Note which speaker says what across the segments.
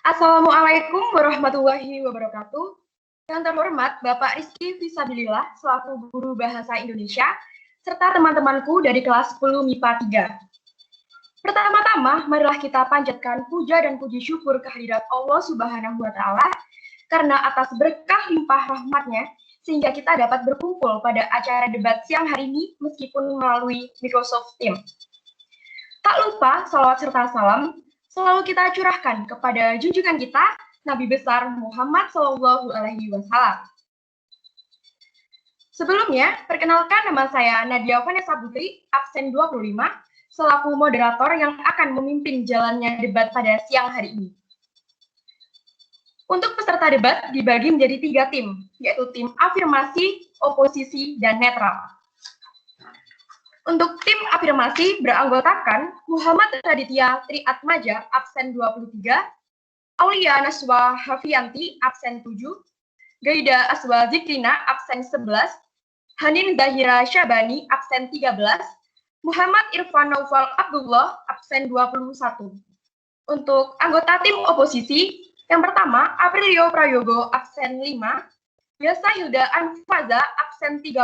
Speaker 1: Assalamualaikum warahmatullahi wabarakatuh. Yang terhormat Bapak Rizky Fisabilillah selaku Guru Bahasa Indonesia, serta teman-temanku dari kelas 10 MIPA 3. Pertama-tama, marilah kita panjatkan puja dan puji syukur kehadirat Allah Subhanahu wa Ta'ala, karena atas berkah limpah rahmatnya, sehingga kita dapat berkumpul pada acara debat siang hari ini meskipun melalui Microsoft Teams. Tak lupa, salawat serta salam selalu kita curahkan kepada junjungan kita, Nabi besar Muhammad Shallallahu Alaihi Wasallam. Sebelumnya, perkenalkan nama saya Nadia Vanessa Putri, absen 25, selaku moderator yang akan memimpin jalannya debat pada siang hari ini. Untuk peserta debat dibagi menjadi 3 tim, yaitu tim afirmasi, oposisi, dan netral. Untuk tim afirmasi beranggotakan Muhammad Raditya Triatmaja, absen 23, Aulia Naswa Hafianti, absen 7, Gaida Aswa Zikrina, absen 11, Hanin Zahira Syabani, absen 13, Muhammad Irfan Naufal Abdullah, absen 21. Untuk anggota tim oposisi, yang pertama, Aprilio Prayogo, absen 5, Yasa Hilda Anfaza, absen 35,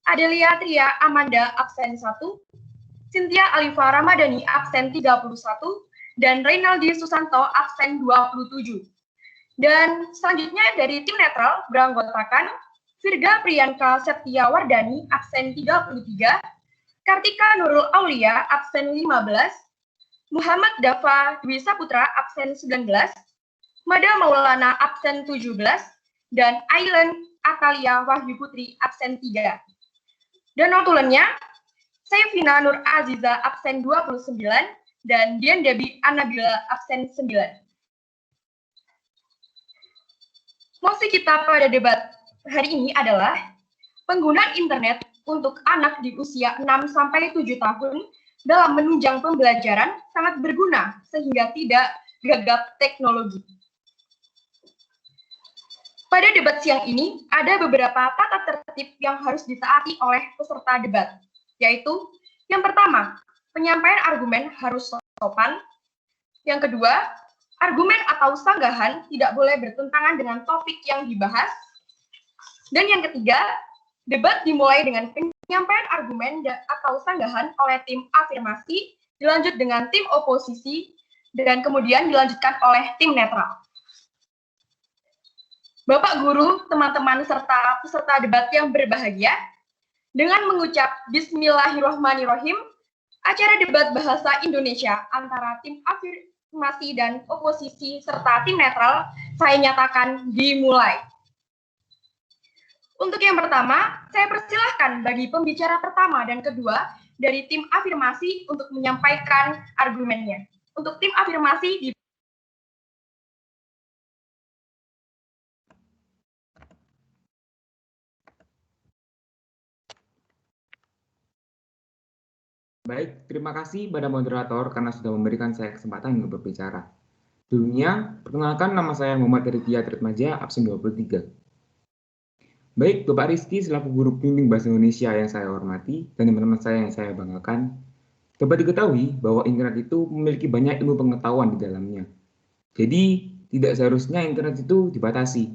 Speaker 1: Adelia Tria Amanda, absen 1, Cynthia Alifa Ramadhani, absen 31, dan Reynaldi Susanto, absen 27. Dan selanjutnya dari tim netral beranggotakan Virga Priyanka Septia Wardani, absen 33, Kartika Nurul Aulia, absen 15, Muhammad Dafa Dwi Saputra, absen 19, Mada Maulana, absen 17, dan Ailen Atalia Wahyu Putri, absen 3. Dan notulennya, Saifina Nur Aziza, absen 29, dan Dian Debi Anabila, absen 9. Mosi kita pada debat hari ini adalah penggunaan internet untuk anak di usia 6-7 tahun dalam menunjang pembelajaran sangat berguna sehingga tidak gagap teknologi. Pada debat siang ini, ada beberapa tata tertib yang harus ditaati oleh peserta debat, yaitu yang pertama, penyampaian argumen harus sopan. Yang kedua, argumen atau sanggahan tidak boleh bertentangan dengan topik yang dibahas. Dan yang ketiga, debat dimulai dengan penyampaian argumen atau sanggahan oleh tim afirmasi, dilanjut dengan tim oposisi, dan kemudian dilanjutkan oleh tim netral. Bapak Guru, teman-teman, serta peserta debat yang berbahagia, dengan mengucap Bismillahirrahmanirrahim, acara debat bahasa Indonesia antara tim afirmasi dan oposisi serta tim netral saya nyatakan dimulai. Untuk yang pertama, saya persilahkan bagi pembicara pertama dan kedua dari tim afirmasi untuk menyampaikan argumennya. Untuk tim afirmasi
Speaker 2: Baik, terima kasih pada moderator karena sudah memberikan saya kesempatan untuk berbicara. Dulunya, perkenalkan nama saya Muhammad Raditya Triatmaja, absen 23. Baik, Bapak Rizky selaku guru pembimbing bahasa Indonesia yang saya hormati dan teman-teman saya yang saya banggakan, dapat diketahui bahwa internet itu memiliki banyak ilmu pengetahuan di dalamnya. Jadi, tidak seharusnya internet itu dibatasi,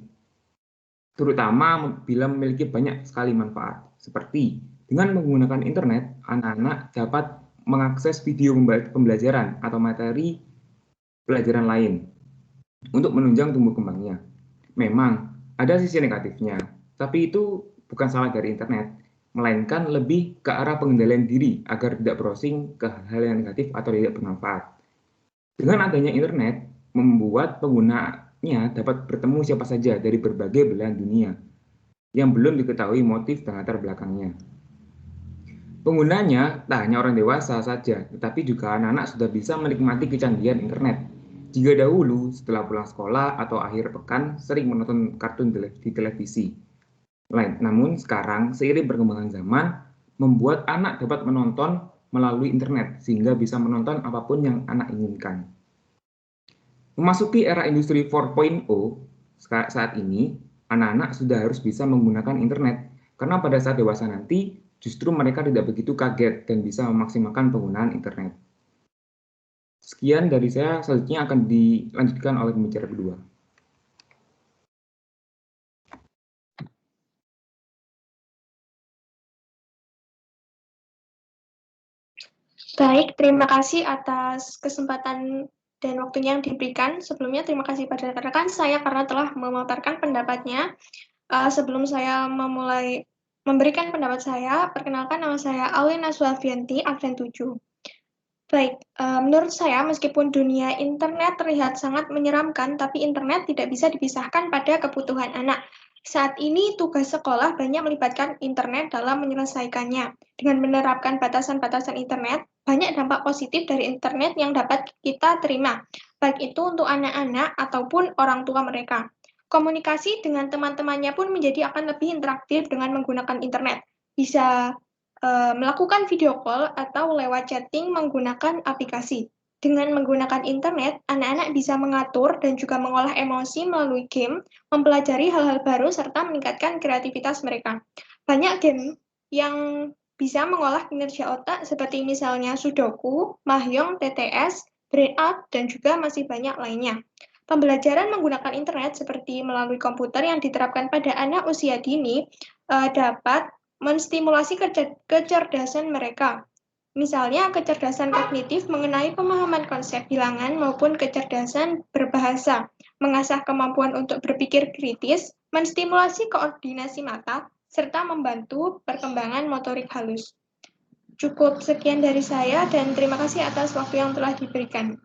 Speaker 2: terutama bila memiliki banyak sekali manfaat, seperti dengan menggunakan internet, anak-anak dapat mengakses video pembelajaran atau materi pelajaran lain untuk menunjang tumbuh kembangnya. Memang ada sisi negatifnya, tapi itu bukan salah dari internet, melainkan lebih ke arah pengendalian diri agar tidak browsing ke hal yang negatif atau tidak bermanfaat. Dengan adanya internet, membuat penggunanya dapat bertemu siapa saja dari berbagai belahan dunia yang belum diketahui motif dan latar belakangnya. Penggunanya tak hanya orang dewasa saja, tetapi juga anak-anak sudah bisa menikmati kecanggihan internet. Jika dahulu, setelah pulang sekolah atau akhir pekan, sering menonton kartun di televisi. Namun sekarang, seiring perkembangan zaman, membuat anak dapat menonton melalui internet, sehingga bisa menonton apapun yang anak inginkan. Memasuki era industri 4.0, saat ini, anak-anak sudah harus bisa menggunakan internet, karena pada saat dewasa nanti, justru mereka tidak begitu kaget dan bisa memaksimalkan penggunaan internet. Sekian dari saya, selanjutnya akan dilanjutkan oleh pembicara kedua.
Speaker 3: Baik, terima kasih atas kesempatan dan waktunya yang diberikan. Sebelumnya terima kasih pada rekan-rekan saya karena telah memaparkan pendapatnya. Sebelum saya memulai memberikan pendapat saya, perkenalkan nama saya Aulia Naswafianti, absen 7. Baik, menurut saya meskipun dunia internet terlihat sangat menyeramkan, tapi internet tidak bisa dipisahkan pada kebutuhan anak. Saat ini tugas sekolah banyak melibatkan internet dalam menyelesaikannya. Dengan menerapkan batasan-batasan internet, banyak dampak positif dari internet yang dapat kita terima, baik itu untuk anak-anak ataupun orang tua mereka. Komunikasi dengan teman-temannya pun menjadi akan lebih interaktif dengan menggunakan internet. Bisa melakukan video call atau lewat chatting menggunakan aplikasi. Dengan menggunakan internet, anak-anak bisa mengatur dan juga mengolah emosi melalui game, mempelajari hal-hal baru, serta meningkatkan kreativitas mereka. Banyak game yang bisa mengolah kinerja otak seperti misalnya Sudoku, Mahjong, TTS, Brainout, dan juga masih banyak lainnya. Pembelajaran menggunakan internet seperti melalui komputer yang diterapkan pada anak usia dini dapat menstimulasi kecerdasan mereka. Misalnya, kecerdasan kognitif mengenai pemahaman konsep bilangan maupun kecerdasan berbahasa, mengasah kemampuan untuk berpikir kritis, menstimulasi koordinasi mata, serta membantu perkembangan motorik halus. Cukup sekian dari saya dan terima kasih atas waktu yang telah diberikan.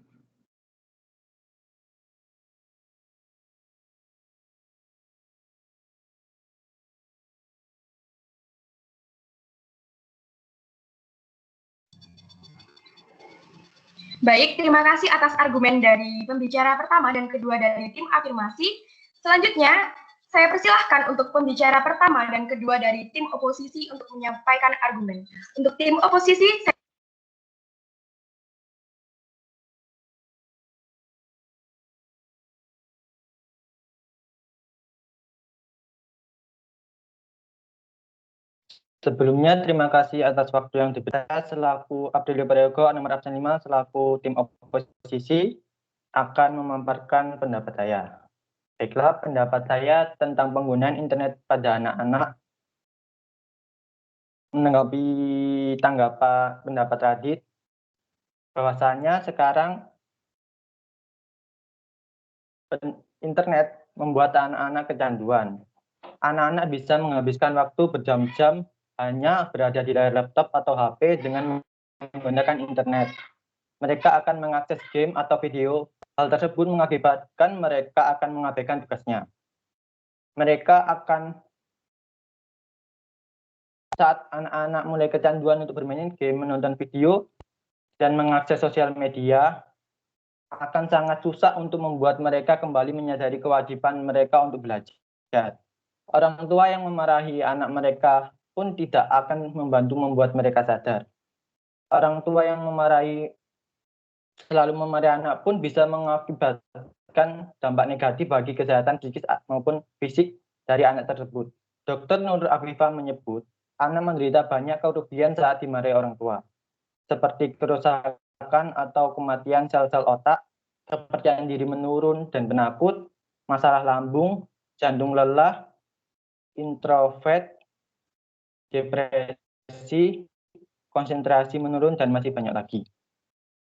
Speaker 1: Baik, terima kasih atas argumen dari pembicara pertama dan kedua dari tim afirmasi. Selanjutnya, saya persilahkan untuk pembicara pertama dan kedua dari tim oposisi untuk menyampaikan argumen. Untuk tim oposisi, saya...
Speaker 4: Sebelumnya, terima kasih atas waktu yang diberikan. Selaku Abdul Prayogo, nomor absen 5, selaku tim oposisi, akan memaparkan pendapat saya. Baiklah, pendapat saya tentang penggunaan internet pada anak-anak. Menanggapi tanggapan pendapat Radit, bahwasanya sekarang internet membuat anak-anak kecanduan. Anak-anak bisa menghabiskan waktu berjam-jam hanya berada di layar laptop atau HP dengan menggunakan internet. Mereka akan mengakses game atau video. Hal tersebut mengakibatkan mereka akan mengabaikan tugasnya. Mereka akan, saat anak-anak mulai kecanduan untuk bermain game, menonton video, dan mengakses sosial media, akan sangat susah untuk membuat mereka kembali menyadari kewajiban mereka untuk belajar. Orang tua yang memarahi anak mereka pun tidak akan membantu membuat mereka sadar. Orang tua yang selalu memarahi anak pun bisa mengakibatkan dampak negatif bagi kesehatan psikis maupun fisik dari anak tersebut. Dr. Nur Afifah menyebut, anak menderita banyak kerugian saat dimarahi orang tua, seperti kerusakan atau kematian sel-sel otak, kepercayaan diri menurun dan penakut, masalah lambung, jantung lelah, introvert, depresi, konsentrasi menurun, dan masih banyak lagi.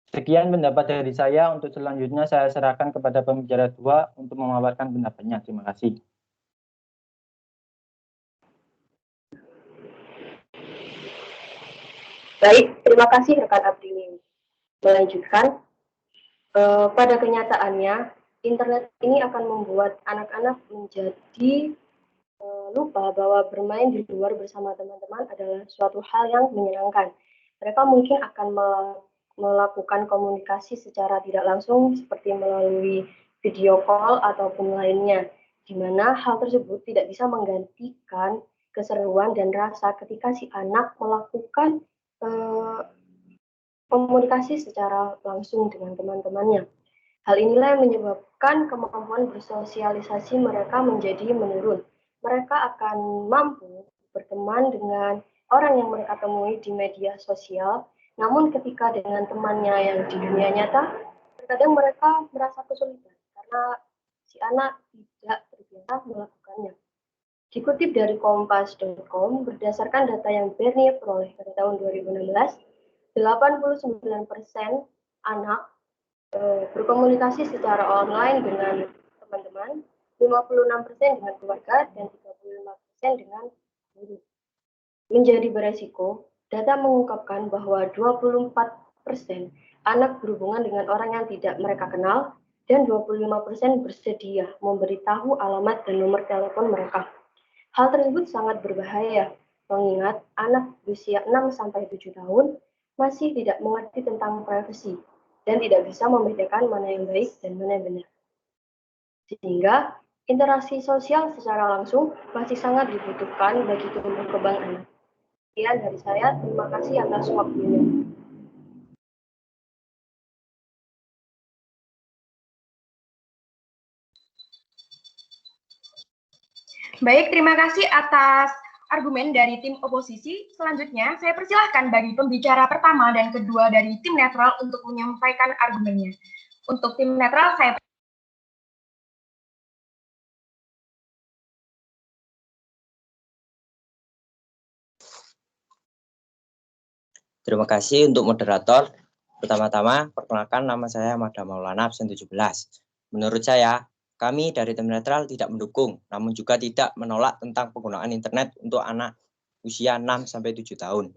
Speaker 4: Sekian pendapat dari saya. Untuk selanjutnya saya serahkan kepada pembicara dua untuk memaparkan pendapatnya. Terima kasih.
Speaker 5: Baik, terima kasih rekan Abdi. Melanjutkan, pada kenyataannya, internet ini akan membuat anak-anak menjadi lupa bahwa bermain di luar bersama teman-teman adalah suatu hal yang menyenangkan. Mereka mungkin akan melakukan komunikasi secara tidak langsung seperti melalui video call ataupun lainnya, di mana hal tersebut tidak bisa menggantikan keseruan dan rasa ketika si anak melakukan komunikasi secara langsung dengan teman-temannya. Hal inilah yang menyebabkan kemampuan bersosialisasi mereka menjadi menurun. Mereka akan mampu berteman dengan orang yang mereka temui di media sosial, namun ketika dengan temannya yang di dunia nyata, terkadang mereka merasa kesulitan karena si anak tidak terbiasa melakukannya. Dikutip dari kompas.com, berdasarkan data yang Bernie peroleh pada tahun 2016, 89% anak berkomunikasi secara online dengan teman-teman, 56% dengan keluarga, dan 35% dengan guru. Menjadi beresiko, data mengungkapkan bahwa 24% anak berhubungan dengan orang yang tidak mereka kenal, dan 25% bersedia memberitahu alamat dan nomor telepon mereka. Hal tersebut sangat berbahaya, mengingat anak berusia 6-7 tahun masih tidak mengerti tentang privasi dan tidak bisa membedakan mana yang baik dan mana yang benar. Sehingga interaksi sosial secara langsung masih sangat dibutuhkan bagi tumbuh kembang anak. Sekian dari saya, terima kasih atas waktunya.
Speaker 1: Baik, terima kasih atas argumen dari tim oposisi. Selanjutnya, saya persilahkan bagi pembicara pertama dan kedua dari tim netral untuk menyampaikan argumennya. Untuk tim netral, saya
Speaker 6: Terima kasih untuk moderator. Pertama-tama, perkenalkan nama saya Mada Maulana, absen 17. Menurut saya, kami dari tim netral tidak mendukung, namun juga tidak menolak tentang penggunaan internet untuk anak usia 6-7 tahun.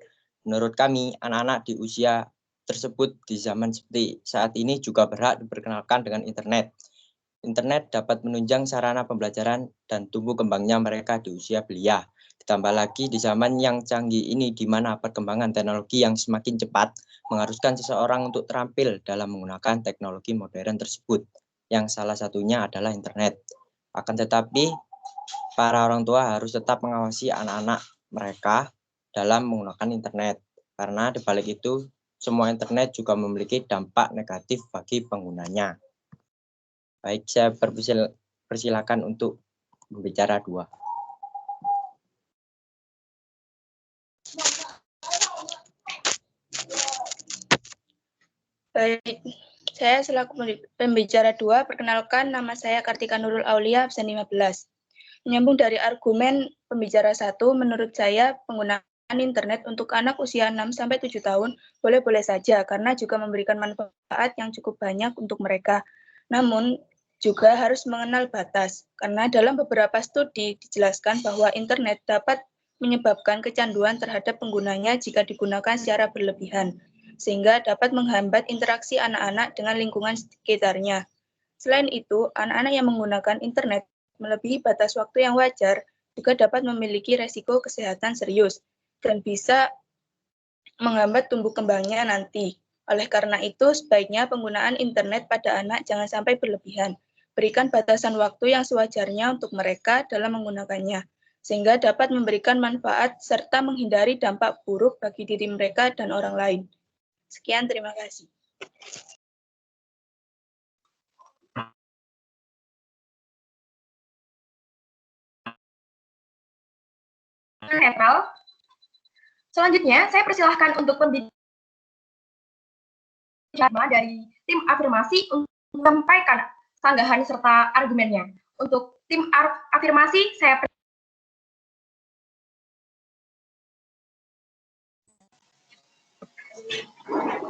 Speaker 6: Menurut kami, anak-anak di usia tersebut di zaman seperti saat ini juga berhak diperkenalkan dengan internet. Internet dapat menunjang sarana pembelajaran dan tumbuh kembangnya mereka di usia belia. Ditambah lagi di zaman yang canggih ini, di mana perkembangan teknologi yang semakin cepat mengharuskan seseorang untuk terampil dalam menggunakan teknologi modern tersebut, yang salah satunya adalah internet. Akan tetapi, para orang tua harus tetap mengawasi anak-anak mereka dalam menggunakan internet, karena di balik itu, semua internet juga memiliki dampak negatif bagi penggunanya. Baik, saya persilakan untuk pembicara 2.
Speaker 7: Baik, saya selaku pembicara 2, perkenalkan nama saya Kartika Nurul Aulia, absen 15. Menyambung dari argumen pembicara 1, menurut saya penggunaan internet untuk anak usia 6-7 tahun boleh-boleh saja karena juga memberikan manfaat yang cukup banyak untuk mereka. Namun, juga harus mengenal batas, karena dalam beberapa studi dijelaskan bahwa internet dapat menyebabkan kecanduan terhadap penggunanya jika digunakan secara berlebihan, sehingga dapat menghambat interaksi anak-anak dengan lingkungan sekitarnya. Selain itu, anak-anak yang menggunakan internet melebihi batas waktu yang wajar juga dapat memiliki resiko kesehatan serius dan bisa menghambat tumbuh kembangnya nanti. Oleh karena itu, sebaiknya penggunaan internet pada anak jangan sampai berlebihan. Berikan batasan waktu yang sewajarnya untuk mereka dalam menggunakannya, sehingga dapat memberikan manfaat serta menghindari dampak buruk bagi diri mereka dan orang lain. Sekian, terima kasih.
Speaker 1: netral. Selanjutnya, saya persilahkan untuk pembicara dari tim afirmasi untuk menyampaikan sanggahan serta argumennya. Untuk tim afirmasi, saya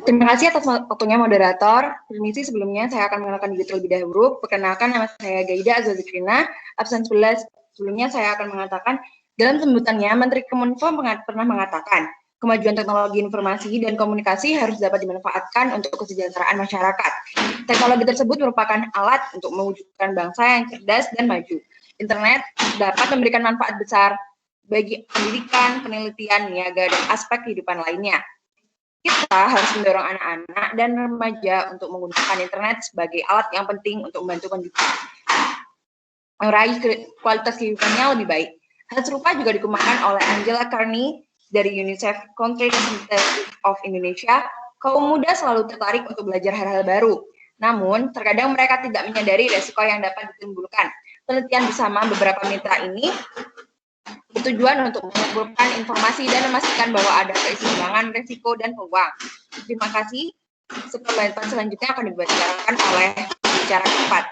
Speaker 1: Terima kasih atas waktunya moderator. Permisi sebelumnya saya akan mengenalkan diri terlebih dahulu. Perkenalkan nama saya Gaida Azwa Zikrina, absen 11. Sebelumnya saya akan mengatakan, dalam sebutannya Menteri Kominfo pernah mengatakan, kemajuan teknologi informasi dan komunikasi harus dapat dimanfaatkan untuk kesejahteraan masyarakat. Teknologi tersebut merupakan alat untuk mewujudkan bangsa yang cerdas dan maju. Internet dapat memberikan manfaat besar bagi pendidikan, penelitian, niaga, dan aspek kehidupan lainnya. Kita harus mendorong anak-anak dan remaja untuk menggunakan internet sebagai alat yang penting untuk membantu meraih kualitas kehidupannya lebih baik. Hal serupa juga dikembangkan oleh Angela Carney dari UNICEF Country Representative of Indonesia. Kaum muda selalu tertarik untuk belajar hal-hal baru. Namun, terkadang mereka tidak menyadari resiko yang dapat ditimbulkan. Penelitian bersama beberapa mitra ini bertujuan untuk mengumpulkan informasi dan memastikan bahwa ada keseimbangan risiko dan peluang. Terima kasih.
Speaker 8: Pembahasan selanjutnya akan dibacakan oleh pembicara keempat.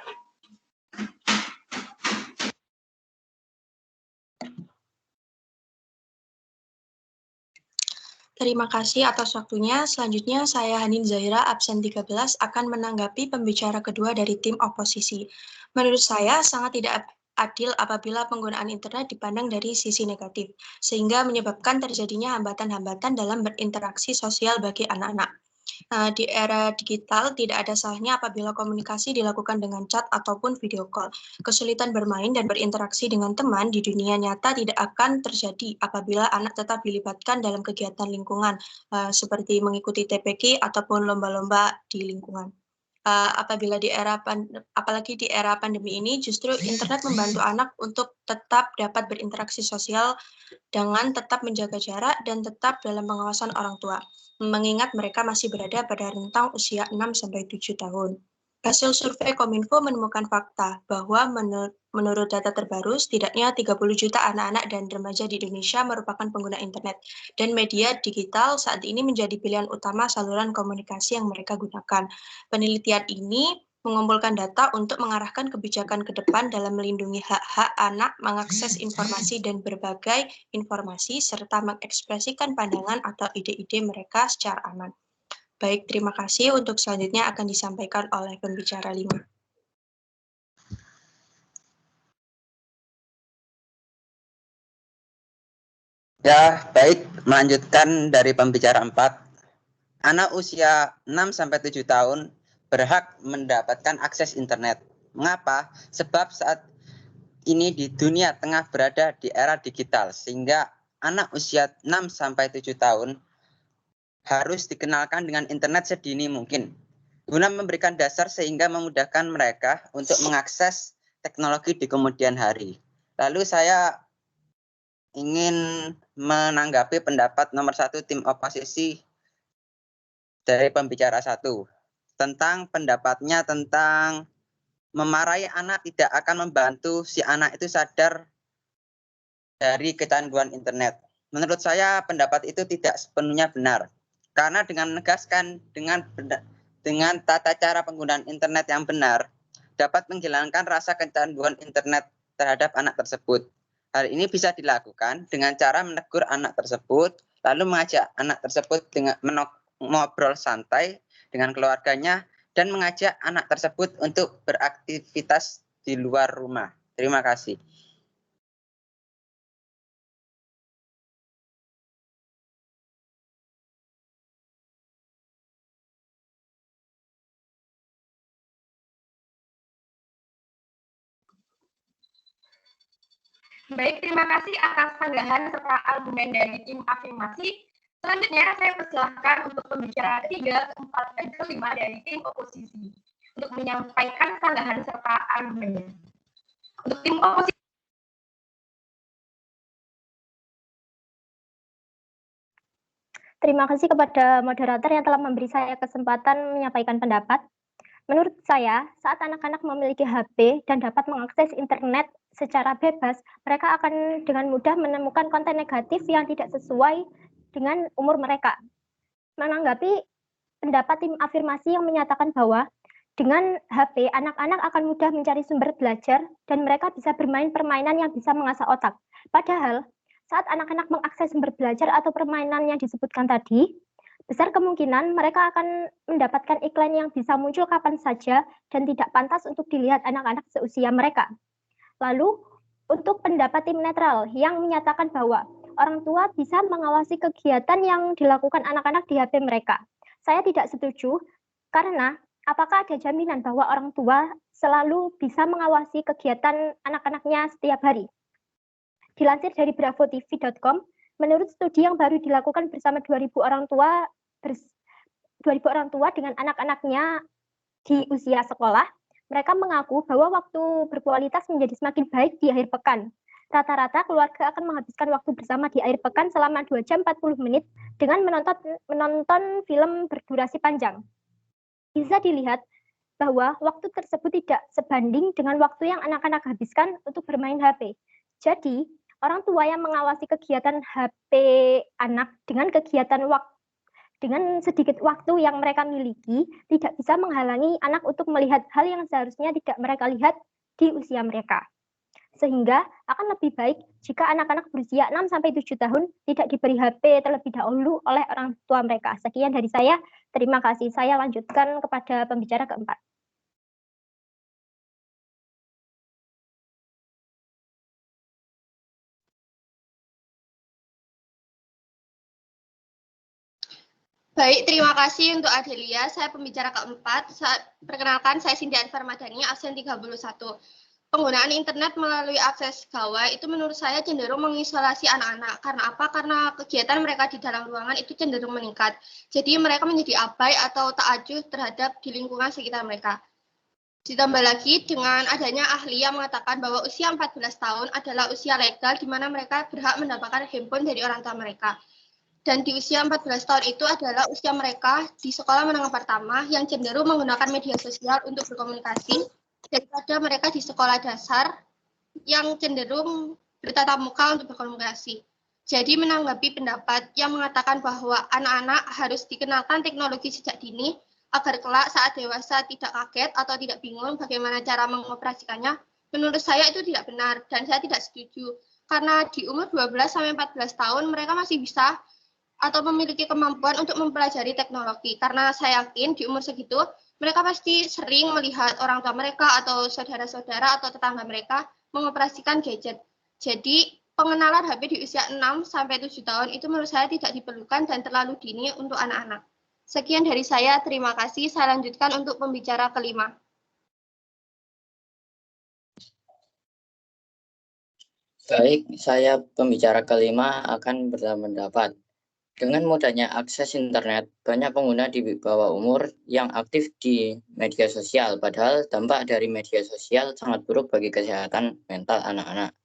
Speaker 3: Terima kasih atas waktunya. Selanjutnya saya Hanin Zahira, absen 13, akan menanggapi pembicara kedua dari tim oposisi. Menurut saya sangat tidak adil apabila penggunaan internet dipandang dari sisi negatif, sehingga menyebabkan terjadinya hambatan-hambatan dalam berinteraksi sosial bagi anak-anak. Di era digital, tidak ada salahnya apabila komunikasi dilakukan dengan chat ataupun video call. Kesulitan bermain dan berinteraksi dengan teman di dunia nyata tidak akan terjadi apabila anak tetap dilibatkan dalam kegiatan lingkungan, seperti mengikuti TPQ ataupun lomba-lomba di lingkungan. Apalagi di era pandemi ini, justru internet membantu anak untuk tetap dapat berinteraksi sosial dengan tetap menjaga jarak dan tetap dalam pengawasan orang tua, mengingat mereka masih berada pada rentang usia 6-7 tahun. Hasil survei Kominfo menemukan fakta bahwa menurut data terbaru, setidaknya 30 juta anak-anak dan remaja di Indonesia merupakan pengguna internet, dan media digital saat ini menjadi pilihan utama saluran komunikasi yang mereka gunakan. Penelitian ini mengumpulkan data untuk mengarahkan kebijakan ke depan dalam melindungi hak-hak anak mengakses informasi dan berbagai informasi, serta mengekspresikan pandangan atau ide-ide mereka secara aman. Baik, terima kasih. Untuk selanjutnya akan disampaikan oleh pembicara 5.
Speaker 9: Ya, baik. Melanjutkan dari pembicara 4. Anak usia 6-7 tahun berhak mendapatkan akses internet. Mengapa? Sebab saat ini di dunia tengah berada di era digital, sehingga anak usia 6-7 tahun harus dikenalkan dengan internet sedini mungkin, guna memberikan dasar sehingga memudahkan mereka untuk mengakses teknologi di kemudian hari. Lalu saya ingin menanggapi pendapat nomor 1 tim oposisi dari pembicara 1 tentang pendapatnya tentang memarahi anak tidak akan membantu si anak itu sadar dari kecanduan internet. Menurut saya pendapat itu tidak sepenuhnya benar, karena dengan menegaskan dengan tata cara penggunaan internet yang benar dapat menghilangkan rasa kecanduan internet terhadap anak tersebut. Hal ini bisa dilakukan dengan cara menegur anak tersebut, lalu mengajak anak tersebut dengan ngobrol santai dengan keluarganya dan mengajak anak tersebut untuk beraktivitas di luar rumah. Terima kasih.
Speaker 1: Baik, terima kasih atas tanggapan serta argumen dari tim afirmasi. Selanjutnya, saya persilahkan untuk pembicara ketiga, keempat, dan kelima dari tim oposisi untuk menyampaikan tanggapan serta argumennya. Untuk tim oposisi.
Speaker 10: Terima kasih kepada moderator yang telah memberi saya kesempatan menyampaikan pendapat. Menurut saya, saat anak-anak memiliki HP dan dapat mengakses internet secara bebas, mereka akan dengan mudah menemukan konten negatif yang tidak sesuai dengan umur mereka. Menanggapi pendapat tim afirmasi yang menyatakan bahwa dengan HP, anak-anak akan mudah mencari sumber belajar dan mereka bisa bermain permainan yang bisa mengasah otak. Padahal, saat anak-anak mengakses sumber belajar atau permainan yang disebutkan tadi, besar kemungkinan mereka akan mendapatkan iklan yang bisa muncul kapan saja dan tidak pantas untuk dilihat anak-anak seusia mereka. Lalu, untuk pendapat tim netral yang menyatakan bahwa orang tua bisa mengawasi kegiatan yang dilakukan anak-anak di HP mereka. Saya tidak setuju, karena apakah ada jaminan bahwa orang tua selalu bisa mengawasi kegiatan anak-anaknya setiap hari? Dilansir dari bravotv.com, menurut studi yang baru dilakukan bersama 2.000 orang tua dengan anak-anaknya di usia sekolah, mereka mengaku bahwa waktu berkualitas menjadi semakin baik di akhir pekan. Rata-rata keluarga akan menghabiskan waktu bersama di akhir pekan selama 2 jam 40 menit dengan menonton film berdurasi panjang. Bisa dilihat bahwa waktu tersebut tidak sebanding dengan waktu yang anak-anak habiskan untuk bermain HP. Jadi, orang tua yang mengawasi kegiatan HP anak dengan kegiatan Dengan sedikit waktu yang mereka miliki, tidak bisa menghalangi anak untuk melihat hal yang seharusnya tidak mereka lihat di usia mereka. Sehingga akan lebih baik jika anak-anak berusia 6-7 tahun tidak diberi HP terlebih dahulu oleh orang tua mereka. Sekian dari saya, terima kasih. Saya lanjutkan kepada pembicara keempat.
Speaker 3: Baik, terima kasih untuk Adelia. Saya pembicara keempat. Perkenalkan, saya Sindian Farmadani, absen 31. Penggunaan internet melalui akses gawai itu menurut saya cenderung mengisolasi anak-anak. Karena apa? Karena kegiatan mereka di dalam ruangan itu cenderung meningkat. Jadi mereka menjadi abai atau tak acuh terhadap di lingkungan sekitar mereka. Ditambah lagi dengan adanya ahli yang mengatakan bahwa usia 14 tahun adalah usia legal di mana mereka berhak mendapatkan handphone dari orang tua mereka. Dan di usia 14 tahun itu adalah usia mereka di sekolah menengah pertama yang cenderung menggunakan media sosial untuk berkomunikasi daripada mereka di sekolah dasar yang cenderung bertatap muka untuk berkomunikasi. Jadi menanggapi pendapat yang mengatakan bahwa anak-anak harus dikenalkan teknologi sejak dini agar kelak saat dewasa tidak kaget atau tidak bingung bagaimana cara mengoperasikannya, menurut saya itu tidak benar dan saya tidak setuju. Karena di umur 12-14 tahun mereka masih bisa atau memiliki kemampuan untuk mempelajari teknologi. Karena saya yakin di umur segitu, mereka pasti sering melihat orang tua mereka atau saudara-saudara atau tetangga mereka mengoperasikan gadget. Jadi, pengenalan HP di usia 6-7 tahun itu menurut saya tidak diperlukan dan terlalu dini untuk anak-anak. Sekian dari saya, terima kasih. Saya lanjutkan untuk pembicara kelima.
Speaker 6: Baik, saya pembicara kelima akan berpendapat. Dengan mudahnya akses internet, banyak pengguna di bawah umur yang aktif di media sosial, padahal dampak dari media sosial sangat buruk bagi kesehatan mental anak-anak.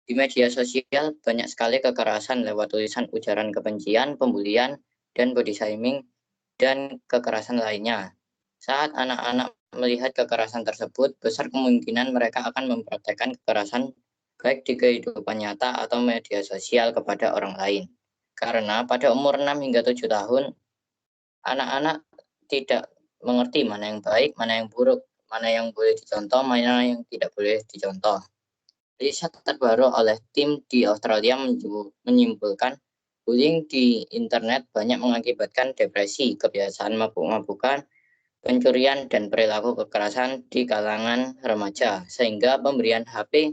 Speaker 6: Di media sosial, banyak sekali kekerasan lewat tulisan ujaran kebencian, pembulian, dan body shaming, dan kekerasan lainnya. Saat anak-anak melihat kekerasan tersebut, besar kemungkinan mereka akan mempraktekkan kekerasan baik di kehidupan nyata atau media sosial kepada orang lain. Karena pada umur 6 hingga 7 tahun, anak-anak tidak mengerti mana yang baik, mana yang buruk, mana yang boleh dicontoh, mana yang tidak boleh dicontoh. Riset terbaru oleh tim di Australia menyimpulkan bullying di internet banyak mengakibatkan depresi, kebiasaan mabuk-mabukan, pencurian, dan perilaku kekerasan di kalangan remaja, sehingga pemberian HP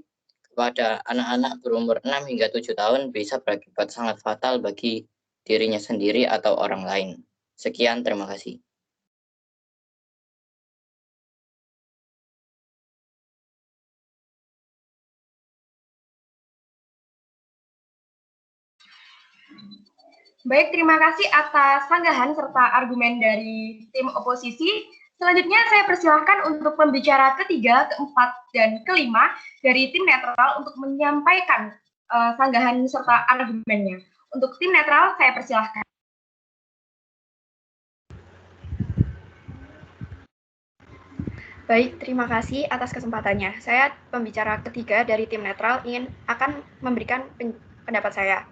Speaker 6: kepada anak-anak berumur 6 hingga 7 tahun bisa berakibat sangat fatal bagi dirinya sendiri atau orang lain. Sekian, terima kasih.
Speaker 1: Baik, terima kasih atas sanggahan serta argumen dari tim oposisi. Selanjutnya saya persilahkan untuk pembicara ketiga, keempat, dan kelima dari tim netral untuk menyampaikan sanggahan serta argumennya. Untuk tim netral, saya persilahkan.
Speaker 11: Baik, terima kasih atas kesempatannya. Saya pembicara ketiga dari tim netral akan memberikan pendapat saya.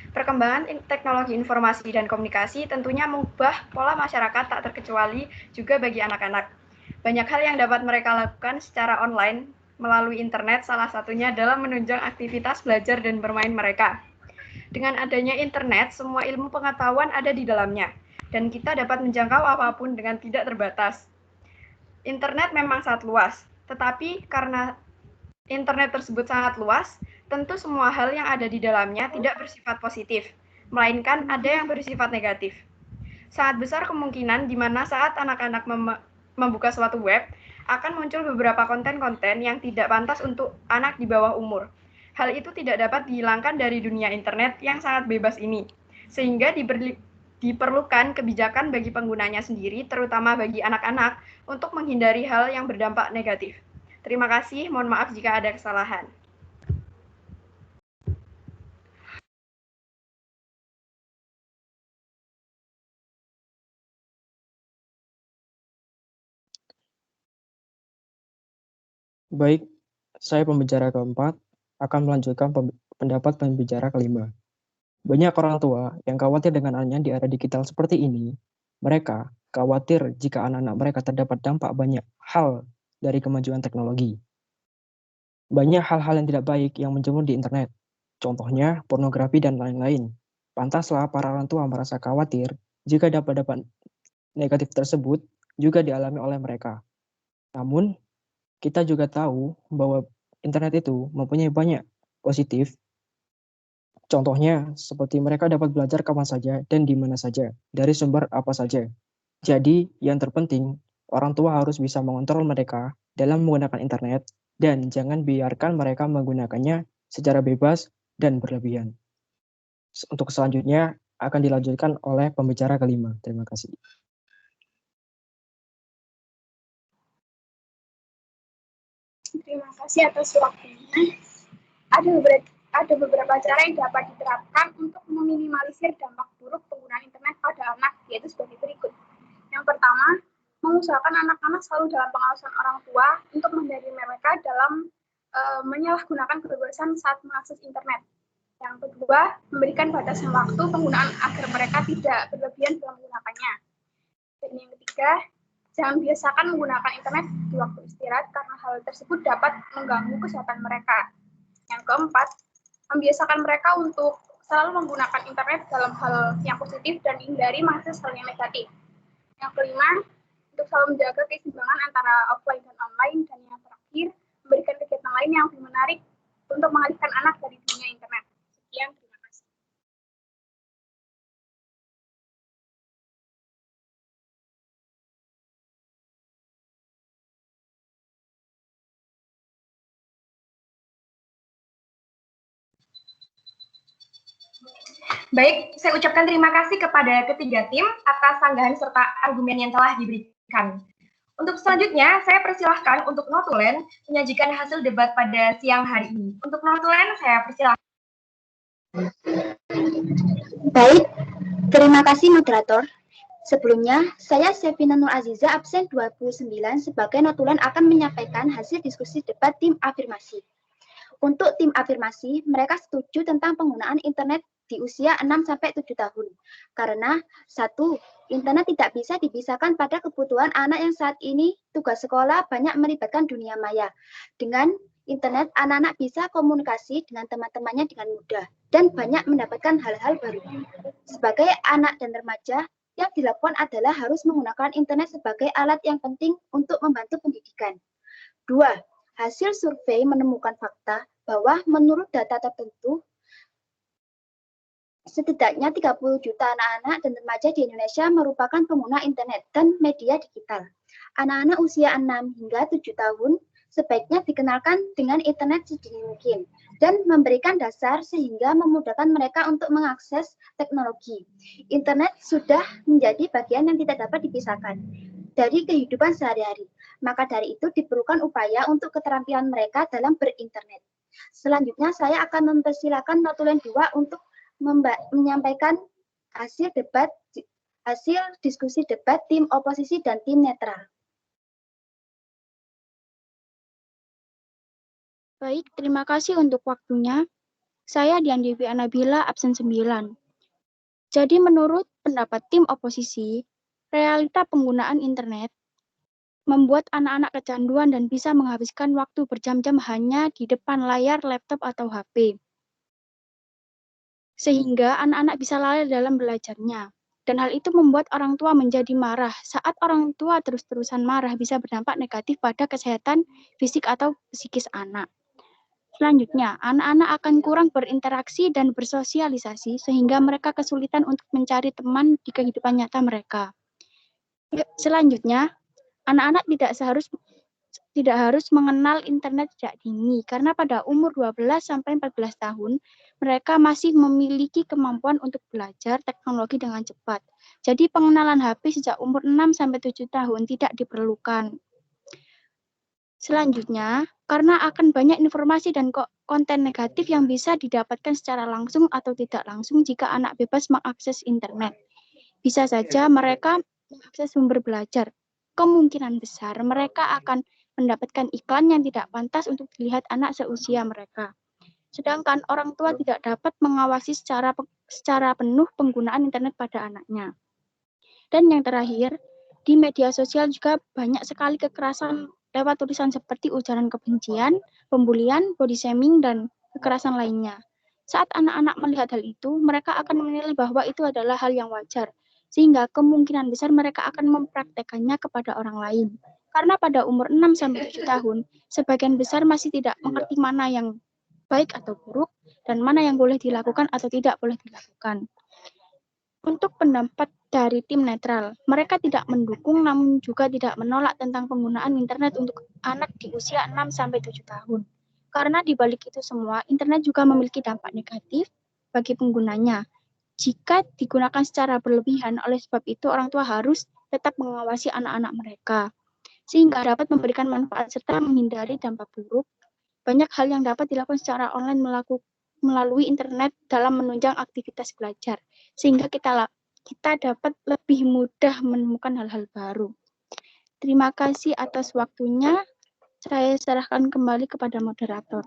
Speaker 11: Perkembangan teknologi informasi dan komunikasi tentunya mengubah pola masyarakat tak terkecuali juga bagi anak-anak. Banyak hal yang dapat mereka lakukan secara online melalui internet, salah satunya dalam menunjang aktivitas belajar dan bermain mereka. Dengan adanya internet, semua ilmu pengetahuan ada di dalamnya, dan kita dapat menjangkau apapun dengan tidak terbatas. Internet memang sangat luas, tetapi karena internet tersebut sangat luas, tentu semua hal yang ada di dalamnya tidak bersifat positif, melainkan ada yang bersifat negatif. Sangat besar kemungkinan di mana saat anak-anak membuka suatu web, akan muncul beberapa konten-konten yang tidak pantas untuk anak di bawah umur. Hal itu tidak dapat dihilangkan dari dunia internet yang sangat bebas ini, sehingga diperlukan kebijakan bagi penggunanya sendiri, terutama bagi anak-anak, untuk menghindari hal yang berdampak negatif. Terima kasih, mohon maaf jika ada kesalahan.
Speaker 12: Banyak orang tua yang khawatir dengan anaknya di era digital seperti ini. Mereka khawatir jika anak-anak mereka terdapat dampak banyak hal dari kemajuan teknologi. Banyak hal-hal yang tidak baik yang menjemur di internet. Contohnya pornografi dan lain-lain. Pantaslah para orang tua merasa khawatir jika dampak-dampak negatif tersebut juga dialami oleh mereka. Namun, kita juga tahu bahwa internet itu mempunyai banyak positif. Contohnya, seperti mereka dapat belajar kapan saja dan di mana saja, dari sumber apa saja. Jadi, yang terpenting, orang tua harus bisa mengontrol mereka dalam menggunakan internet dan jangan biarkan mereka menggunakannya secara bebas dan berlebihan. Untuk selanjutnya akan dilanjutkan oleh pembicara kelima. Terima kasih.
Speaker 13: Terima kasih atas waktunya. Ada beberapa cara yang dapat diterapkan untuk meminimalisir dampak buruk penggunaan internet pada anak, yaitu sebagai berikut. Yang pertama, mengusahakan anak-anak selalu dalam pengawasan orang tua untuk menghindari mereka dalam menyalahgunakan kebebasan saat mengakses internet. Yang kedua, memberikan batasan waktu penggunaan agar mereka tidak berlebihan dalam menggunakannya. Dan yang ketiga, jangan biasakan menggunakan internet di waktu istirahat karena hal tersebut dapat mengganggu kesehatan mereka. Yang keempat, membiasakan mereka untuk selalu menggunakan internet dalam hal yang positif dan hindari mengakses hal yang negatif. Yang kelima, untuk selalu menjaga keseimbangan antara offline dan online. Dan yang terakhir, memberikan kegiatan lain yang lebih menarik untuk mengalihkan anak dari dunia internet. Sekian, terima kasih.
Speaker 1: Baik, saya ucapkan terima kasih kepada ketiga tim atas sanggahan serta argumen yang telah diberikan. Untuk selanjutnya, saya persilahkan untuk Notulen menyajikan hasil debat pada siang hari ini. Untuk Notulen, saya persilahkan.
Speaker 14: Baik, terima kasih moderator. Sebelumnya, saya Sevina Nur Aziza, absen 29, sebagai Notulen akan menyampaikan hasil diskusi debat tim afirmasi. Untuk tim afirmasi, mereka setuju tentang penggunaan internet di usia 6-7 tahun. Karena, 1. Internet tidak bisa dipisahkan pada kebutuhan anak yang saat ini tugas sekolah banyak melibatkan dunia maya. Dengan internet, anak-anak bisa komunikasi dengan teman-temannya dengan mudah dan banyak mendapatkan hal-hal baru. Sebagai anak dan remaja, yang dilakukan adalah harus menggunakan internet sebagai alat yang penting untuk membantu pendidikan. 2. Hasil survei menemukan fakta bahwa menurut data tertentu, setidaknya 30 juta anak-anak dan remaja di Indonesia merupakan pengguna internet dan media digital. Anak-anak usia 6 hingga 7 tahun sebaiknya dikenalkan dengan internet sedini mungkin dan memberikan dasar sehingga memudahkan mereka untuk mengakses teknologi. Internet sudah menjadi bagian yang tidak dapat dipisahkan dari kehidupan sehari-hari. Maka dari itu diperlukan upaya untuk keterampilan mereka dalam berinternet. Selanjutnya saya akan mempersilakan Notulen 2 untuk menyampaikan hasil diskusi debat tim oposisi dan tim netral.
Speaker 15: Baik, terima kasih untuk waktunya. Saya Dian Dewi Anabila, absen 9. Jadi menurut pendapat tim oposisi, realita penggunaan internet membuat anak-anak kecanduan dan bisa menghabiskan waktu berjam-jam hanya di depan layar laptop atau HP. Sehingga anak-anak bisa lalai dalam belajarnya. Dan hal itu membuat orang tua menjadi marah. Saat orang tua terus-terusan marah bisa berdampak negatif pada kesehatan fisik atau psikis anak. Selanjutnya, anak-anak akan kurang berinteraksi dan bersosialisasi sehingga mereka kesulitan untuk mencari teman di kehidupan nyata mereka. Selanjutnya, anak-anak tidak harus mengenal internet sejak dini karena pada umur 12-14 tahun mereka masih memiliki kemampuan untuk belajar teknologi dengan cepat. Jadi pengenalan HP sejak umur 6-7 tahun tidak diperlukan. Selanjutnya, karena akan banyak informasi dan konten negatif yang bisa didapatkan secara langsung atau tidak langsung jika anak bebas mengakses internet. Bisa saja mereka mengakses sumber belajar. Kemungkinan besar mereka akan mendapatkan iklan yang tidak pantas untuk dilihat anak seusia mereka. sedangkan orang tua tidak dapat mengawasi secara penuh penggunaan internet pada anaknya. Dan yang terakhir, di media sosial juga banyak sekali kekerasan lewat tulisan seperti ujaran kebencian, pembulian, body shaming, dan kekerasan lainnya. Saat anak-anak melihat hal itu, mereka akan menilai bahwa itu adalah hal yang wajar, sehingga kemungkinan besar mereka akan mempraktekannya kepada orang lain. Karena pada umur 6-7 tahun, sebagian besar masih tidak mengerti mana yang baik atau buruk, dan mana yang boleh dilakukan atau tidak boleh dilakukan. Untuk pendapat dari tim netral, mereka tidak mendukung namun juga tidak menolak tentang penggunaan internet untuk anak di usia 6-7 tahun. Karena di balik itu semua, internet juga memiliki dampak negatif bagi penggunanya. Jika digunakan secara berlebihan, oleh sebab itu orang tua harus tetap mengawasi anak-anak mereka, sehingga dapat memberikan manfaat serta menghindari dampak buruk. Banyak hal yang dapat dilakukan secara online melalui internet dalam menunjang aktivitas belajar, sehingga kita dapat lebih mudah menemukan hal-hal baru. Terima kasih atas waktunya. Saya serahkan kembali kepada moderator.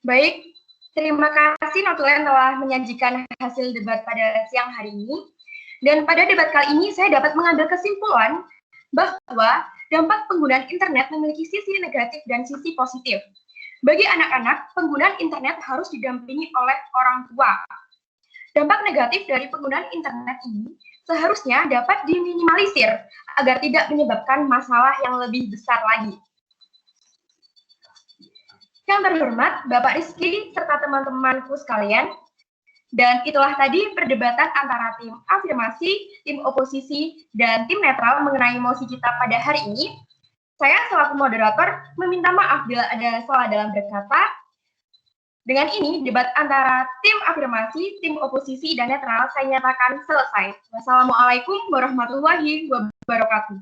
Speaker 1: Baik, terima kasih Notulen telah menyajikan hasil debat pada siang hari ini. Dan pada debat kali ini saya dapat mengambil kesimpulan bahwa dampak penggunaan internet memiliki sisi negatif dan sisi positif. Bagi anak-anak, penggunaan internet harus didampingi oleh orang tua. Dampak negatif dari penggunaan internet ini seharusnya dapat diminimalisir agar tidak menyebabkan masalah yang lebih besar lagi. Yang terhormat Bapak Rizky serta teman-temanku sekalian, dan itulah tadi perdebatan antara tim afirmasi, tim oposisi, dan tim netral mengenai mosi kita pada hari ini. Saya selaku moderator meminta maaf bila ada salah dalam berkata. Dengan ini, debat antara tim afirmasi, tim oposisi, dan netral saya nyatakan selesai. Wassalamualaikum warahmatullahi wabarakatuh.